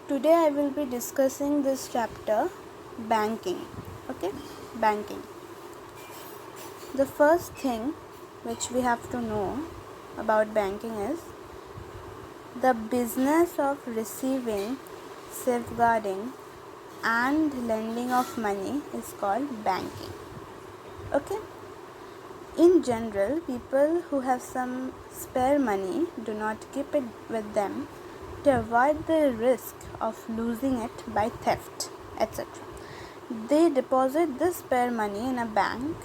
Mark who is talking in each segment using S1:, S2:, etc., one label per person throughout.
S1: Today I will be discussing this chapter, banking. Okay, banking. The first thing which we have to know about banking is the business of receiving, safeguarding and lending of money is called banking. Okay. In general, people who have some spare money do not keep it with them to avoid the risk of losing it by theft, etc. They deposit this spare money in a bank.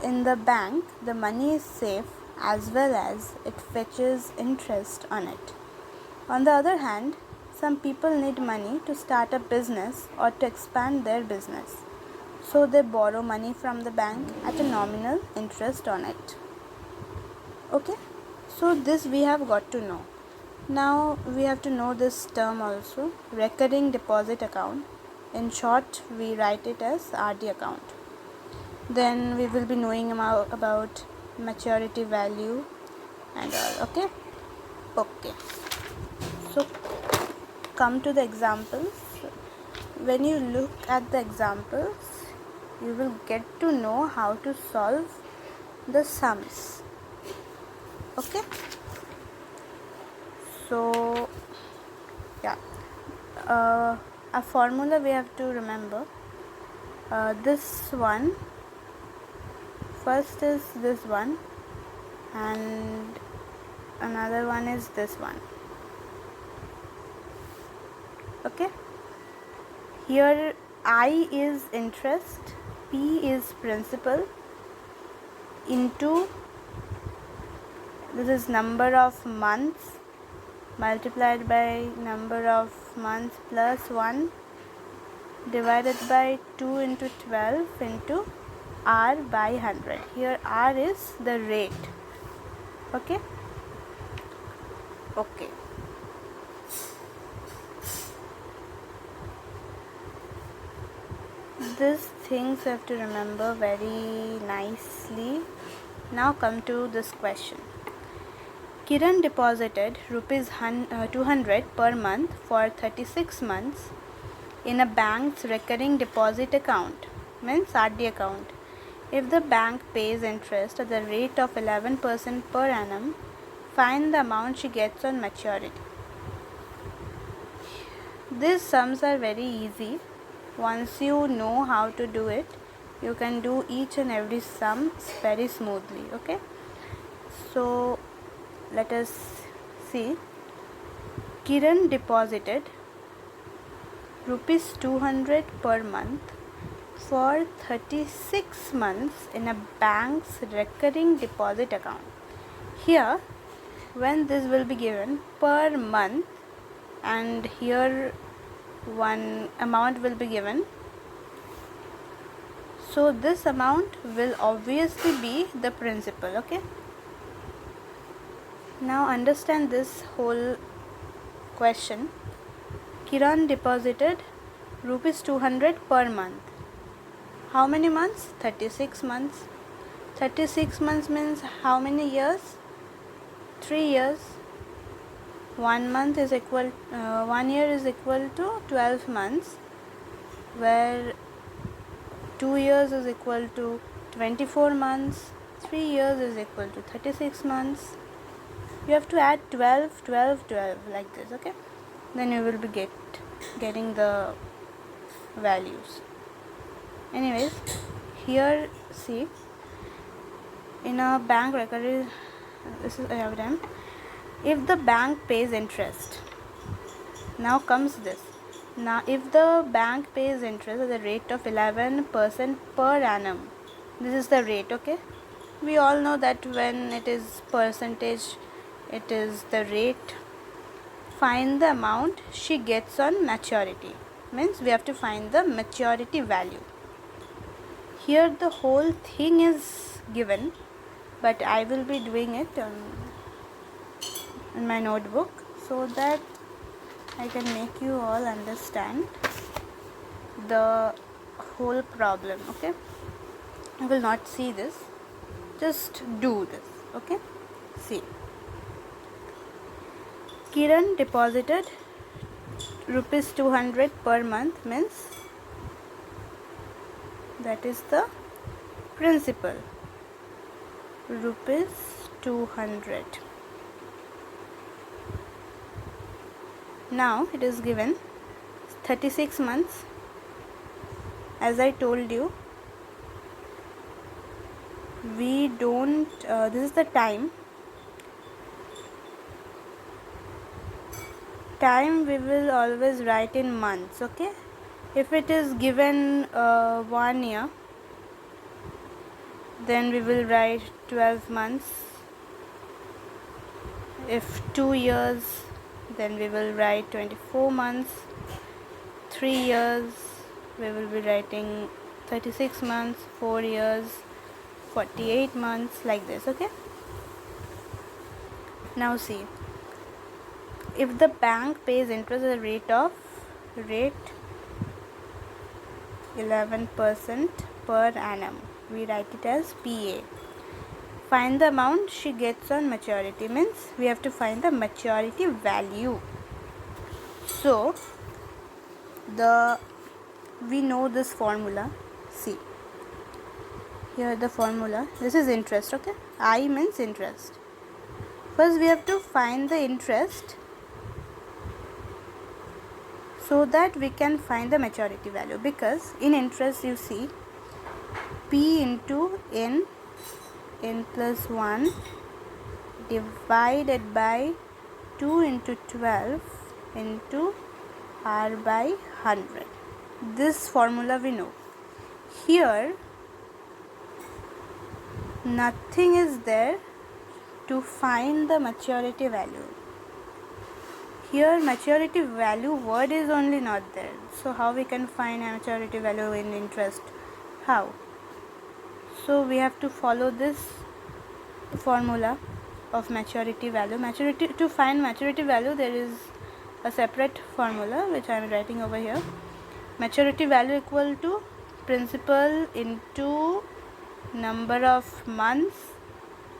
S1: In the bank, the money is safe as well as it fetches interest on it. On the other hand, some people need money to start a business or to expand their business. So they borrow money from the bank at a nominal interest on it. Okay, so this we have got to know. Now we have to know this term also, recurring deposit account. In short, we write it as RD account. Then we will be knowing about maturity value and all. Okay. So come to the examples. When you look at the examples, you will get to know how to solve the sums. Okay, so yeah, a formula we have to remember. This one first is this one and another one is this one. Okay, here I is interest, P is principal, into this is number of months multiplied by number of months plus 1 divided by 2 into 12 into R by 100. Here R is the rate. Okay. These things you have to remember very nicely. Now come to this question. Kiran deposited rupees 200 per month for 36 months in a bank's recurring deposit account, means RD account. If the bank pays interest at the rate of 11% per annum, find the amount she gets on maturity. These sums are very easy. Once you know how to do it, you can do each and every sum very smoothly. Okay, so let us see. Kiran deposited rupees 200 per month for 36 months in a bank's recurring deposit account. Here, when this will be given per month, and here one amount will be given, so this amount will obviously be the principal. Okay, now understand this whole question. Kiran deposited rupees 200 per month. How many months? 36 months. 36 months means how many years? 3 years. 1 month is equal 1 year is equal to 12 months, where 2 years is equal to 24 months, 3 years is equal to 36 months. You have to add 12 like this. Okay, then you will be getting the values. Anyways, here see, in a bank record, this is a diagram. If the bank pays interest, now comes this. Now if the bank pays interest at the rate of 11% per annum, this is the rate. Okay, we all know that when it is percentage, it is the rate. Find the amount she gets on maturity, means we have to find the maturity value. Here the whole thing is given, but I will be doing it in my notebook so that I can make you all understand the whole problem. Okay, I will not see this, just do this. Okay, see, Kiran deposited rupees 200 per month means that is the principal, rupees 200. Now it is given 36 months. As I told you, we don't this is the time we will always write in months. Okay, if it is given 1 year, then we will write 12 months. If 2 years, then we will write 24 months. 3 years, we will be writing 36 months. 4 years, 48 months, like this. Okay, now see, if the bank pays interest at a rate 11% per annum, we write it as PA. Find the amount she gets on maturity, means we have to find the maturity value. So we know this formula. See, here the formula, this is interest. Okay, I means interest. First we have to find the interest so that we can find the maturity value, because in interest you see P into n plus 1 divided by 2 into 12 into r by 100. This formula we know. Here nothing is there to find the maturity value. Here maturity value word is only not there. So how we can find a maturity value in interest? How? So we have to follow this formula of maturity value. To find maturity value, there is a separate formula which I am writing over here. Maturity value equal to principal into number of months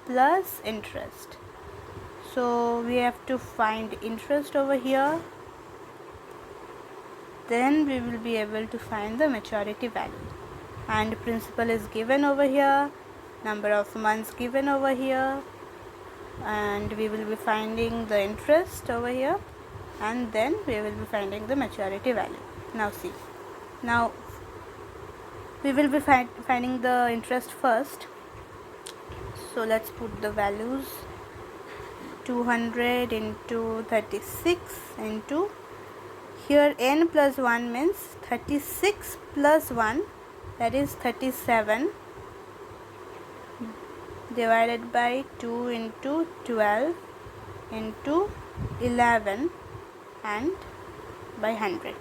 S1: plus interest. So we have to find interest over here, then we will be able to find the maturity value. And principal is given over here, number of months given over here, and we will be finding the interest over here, and then we will be finding the maturity value. Now see, now we will be finding the interest first. So let's put the values. 200 into 36 into, here n plus 1 means 36 plus 1, that is 37, divided by 2 into 12 into 11 and by 100.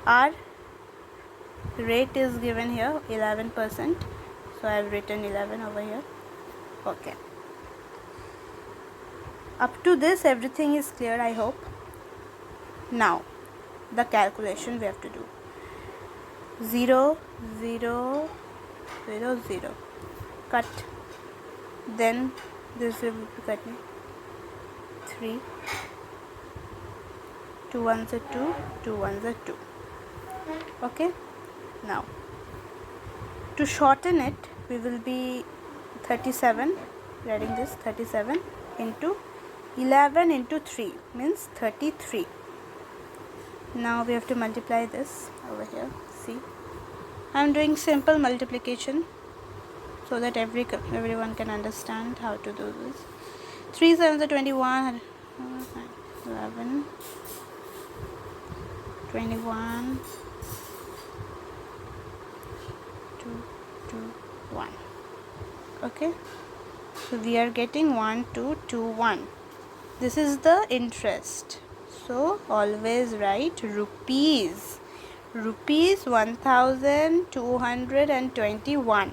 S1: Our rate is given here 11%, so I have written 11 over here. Okay, up to this everything is clear, I hope. Now the calculation we have to do. 0 0 0 0, cut, then this will be cutting 3, 2 ones are 2, 2 ones are 2. Okay, now to shorten it, we will be 37, writing this 37 into 11 into 3 means 33. Now we have to multiply this over here. See, I am doing simple multiplication so that everyone can understand how to do this. 3 7s are 21, 11, 21, 2, 2, 1. Okay, so we are getting 1 2 2 1. This is the interest. So always write rupees 1221.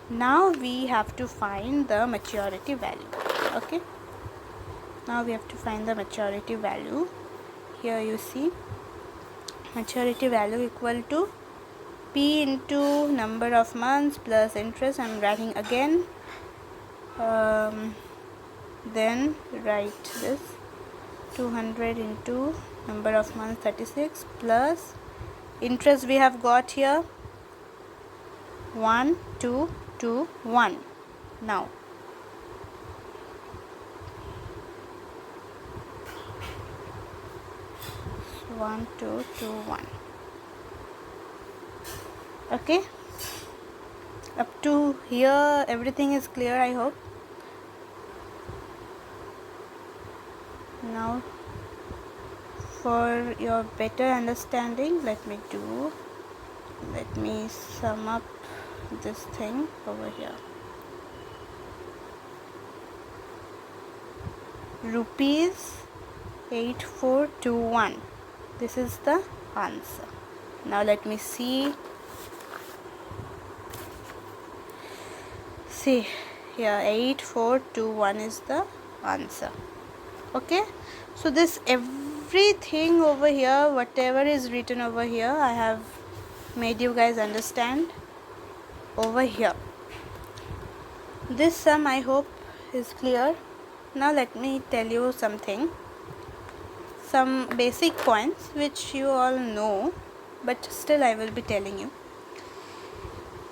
S1: Now we have to find the maturity value. Okay, now we have to find the maturity value. Here you see maturity value equal to P into number of months plus interest. I am writing again, then write this 200 into number of months 36 plus interest we have got here 1 2 2 1. Now 1 2 2 1. Okay, up to here everything is clear, I hope. Now for your better understanding, let me sum up this thing over here. Rupees 8421, this is the answer. Now let me see here, 8421 is the answer. Okay, so this everything over here, whatever is written over here, I have made you guys understand over here. This sum I hope is clear. Now let me tell you something, some basic points which you all know, but still I will be telling you.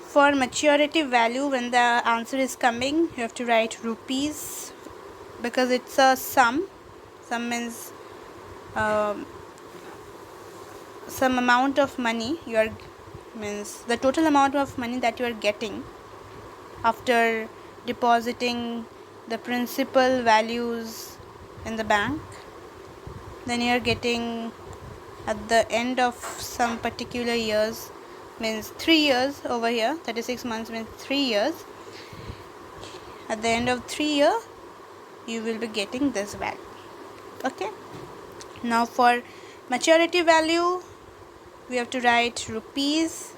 S1: For maturity value, when the answer is coming, you have to write rupees because it's a sum. Sum means some amount of money means the total amount of money that you are getting after depositing the principal values in the bank. Then you are getting at the end of some particular years, means 3 years over here, 36 months means 3 years. At the end of 3 years you will be getting this value. Okay, now for maturity value we have to write rupees.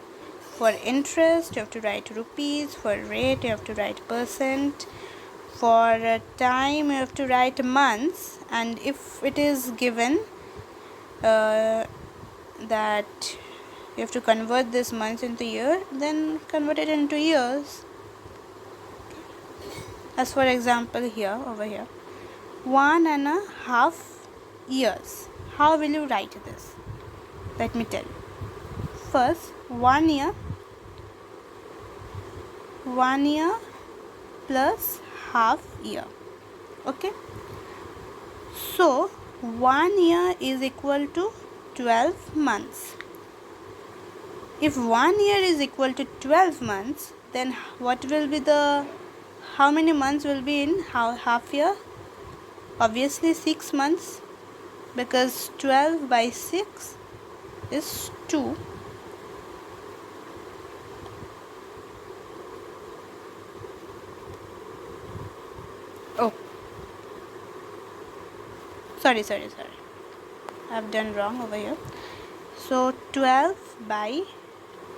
S1: For interest you have to write rupees. For rate you have to write percent. For time you have to write months, and if it is given that you have to convert this months into year, then convert it into years. As for example here, over here, 1.5 years. How will you write this? Let me tell you. First, 1 year plus half year. Okay, so 1 year is equal to 12 months. If 1 year is equal to 12 months, then what will be how many months will be in half year? Obviously 6 months, because 12 by 6 is 2. Oh, sorry, I've done wrong over here. So 12 by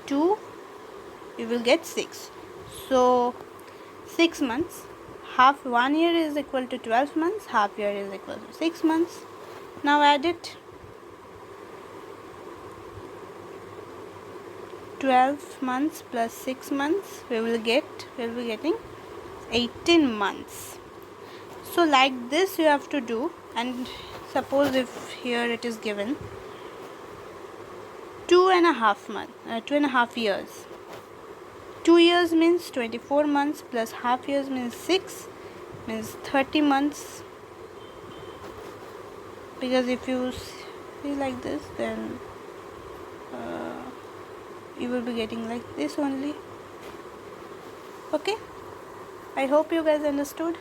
S1: 2, you will get 6. So 6 months. 1 year is equal to 12 months, half year is equal to 6 months. Now add it. 12 months plus 6 months, we will be getting 18 months. So like this you have to do. And suppose if here it is given 2.5 years. 2 years means 24 months plus half years means 6, means 30 months. Because if you see like this, then you will be getting like this only. Okay, I hope you guys understood.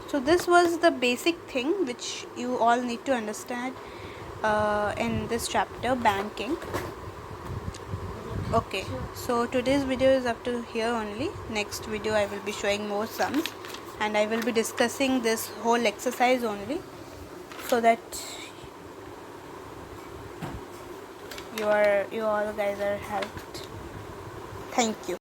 S1: So this was the basic thing which you all need to understand in this chapter, banking. Okay, so today's video is up to here only. Next video I will be showing more sums, and I will be discussing this whole exercise only, so that you all guys are helped. Thank you.